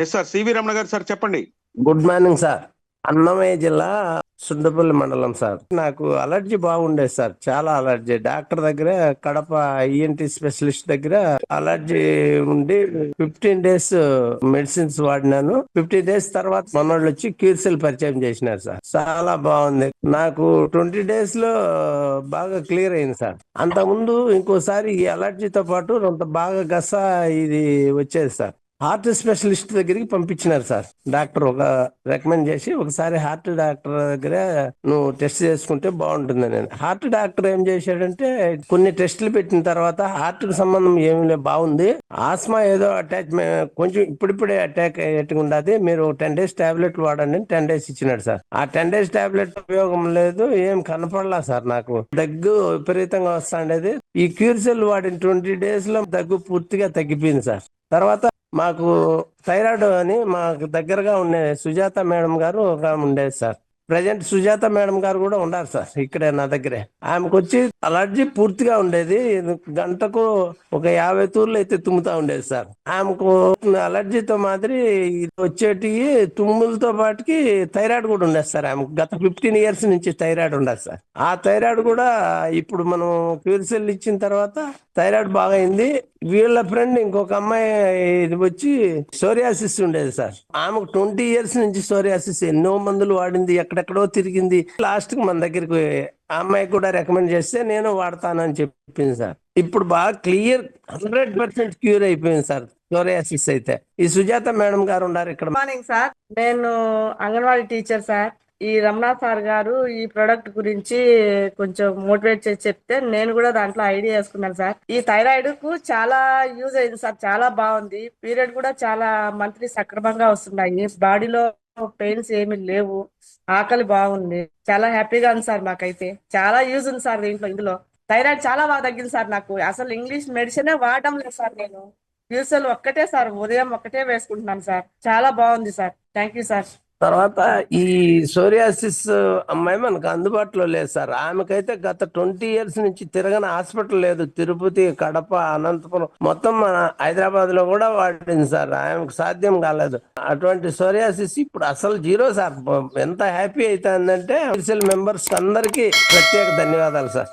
Yes sir, CV Ramana గారు sir, చెప్పండి. Good morning sir. Annamayya జిల్లా సుండపల్లి మండలం సార్. నాకు అలర్జీ బాగుండేది సార్, చాలా అలర్జీ. డాక్టర్ దగ్గర, కడప ఈఎన్టీ స్పెషలిస్ట్ దగ్గర అలర్జీ ఉండి 15 days మెడిసిన్స్ వాడినాను. 15 days తర్వాత మనోళ్ళు వచ్చి క్యూర్సెల్ పరిచయం చేసినారు సార్. చాలా బాగుంది. నాకు 20 days లో బాగా క్లియర్ అయింది సార్. అంతకుముందు ఇంకోసారి ఈ అలర్జీతో పాటు కొంత బాగా గస ఇది వచ్చేది సార్. హార్ట్ స్పెషలిస్ట్ దగ్గరికి పంపించినారు సార్. డాక్టర్ ఒక రికమెండ్ చేసి, ఒకసారి హార్ట్ డాక్టర్ దగ్గర నువ్వు టెస్ట్ చేసుకుంటే బాగుంటుందని. హార్ట్ డాక్టర్ ఏం చేశాడంటే, కొన్ని టెస్టులు పెట్టిన తర్వాత హార్ట్ కి సంబంధం ఏమి లేదు, బాగుంది, ఆస్మా ఏదో అటాచ్, కొంచెం ఇప్పుడిప్పుడే అటాక్ అయ్యేట్టుగా ఉండదు, మీరు 10 days టాబ్లెట్లు వాడండి అని 10 days ఇచ్చినాడు సార్. ఆ 10 days టాబ్లెట్ ఉపయోగం లేదు, ఏం కనపడలా సార్. నాకు దగ్గు విపరీతంగా వస్తాండేది. ఈ క్యూర్సెల్ వాడిన 20 days లో దగ్గు పూర్తిగా తగ్గిపోయింది సార్. తర్వాత మాకు థైరాయిడ్ అని మాకు దగ్గరగా ఉండే సుజాత మేడం గారు ఒక ఉండేది సార్. ప్రజెంట్ సుజాత మేడం గారు కూడా ఉన్నారు సార్ ఇక్కడే నా దగ్గరే. ఆమెకు వచ్చి అలర్జీ పూర్తిగా ఉండేది, గంటకు ఒక 50 తూర్లు అయితే తుమ్ముతా ఉండేది సార్. ఆమెకు అలర్జీతో మాదిరి వచ్చేటి తుమ్ములతో పాటుకి థైరాయిడ్ కూడా ఉండేది సార్. ఆమెకు గత 15 years నుంచి థైరాయిడ్ ఉండదు సార్. ఆ థైరాయిడ్ కూడా ఇప్పుడు మనం క్యూర్సెల్ ఇచ్చిన తర్వాత థైరాయిడ్ బాగా అయింది. వీళ్ళ ఫ్రెండ్ ఇంకొక అమ్మాయి ఇది వచ్చి సోరియాసిస్ ఉండేది సార్. ఆమెకు 20 years నుంచి సోరియాసిస్, ఎన్నో మందులు వాడింది, ఎక్కడెక్కడో తిరిగింది. లాస్ట్ కి మన దగ్గరికి ఆ అమ్మాయికి కూడా రికమెండ్ చేస్తే నేను వాడతానని చెప్పింది సార్. ఇప్పుడు బాగా క్లియర్ 100% క్యూర్ అయిపోయింది సార్ సోరియాసిస్ అయితే. ఈ సుజాత మేడం గారు ఉన్నారు ఇక్కడ. మార్నింగ్ సార్, నేను అంగన్వాడీ టీచర్ సార్. ఈ రమణ సార్ గారు ఈ ప్రొడక్ట్ గురించి కొంచెం మోటివేట్ చేసి చెప్తే నేను కూడా దాంట్లో ఐడియా వేసుకున్నాను సార్. ఈ థైరాయిడ్ కు చాలా యూజ్ అయింది సార్, చాలా బాగుంది. పీరియడ్ కూడా చాలా మంత్లీ సక్రమంగా వస్తున్నాయి, బాడీలో పెయిన్స్ ఏమి లేవు, ఆకలి బాగుంది, చాలా హ్యాపీగా ఉంది సార్. మాకైతే చాలా యూజ్ ఉంది సార్ ఇందులో. థైరాయిడ్ చాలా బాగా తగ్గింది సార్. నాకు అసలు ఇంగ్లీష్ మెడిసినే వాడడం లేదు సార్. నేను యూసెల్ ఒక్కటే సార్, ఉదయం ఒక్కటే వేసుకుంటున్నాను సార్. చాలా బాగుంది సార్. Thank you sir. తర్వాత ఈ సోరియాసిస్ అమ్మాయి మనకు అందుబాటులో లేదు సార్. ఆమెకైతే గత 20 years నుంచి తిరగని హాస్పిటల్ లేదు. తిరుపతి, కడప, అనంతపురం, మొత్తం మన హైదరాబాద్ లో కూడా వాడింది సార్. ఆమెకు సాధ్యం కాలేదు. అటువంటి సోరియాసిస్ ఇప్పుడు అసలు జీరో సార్. ఎంత హ్యాపీ అవుతుందంటే మెంబర్స్ అందరికీ ప్రత్యేక ధన్యవాదాలు సార్.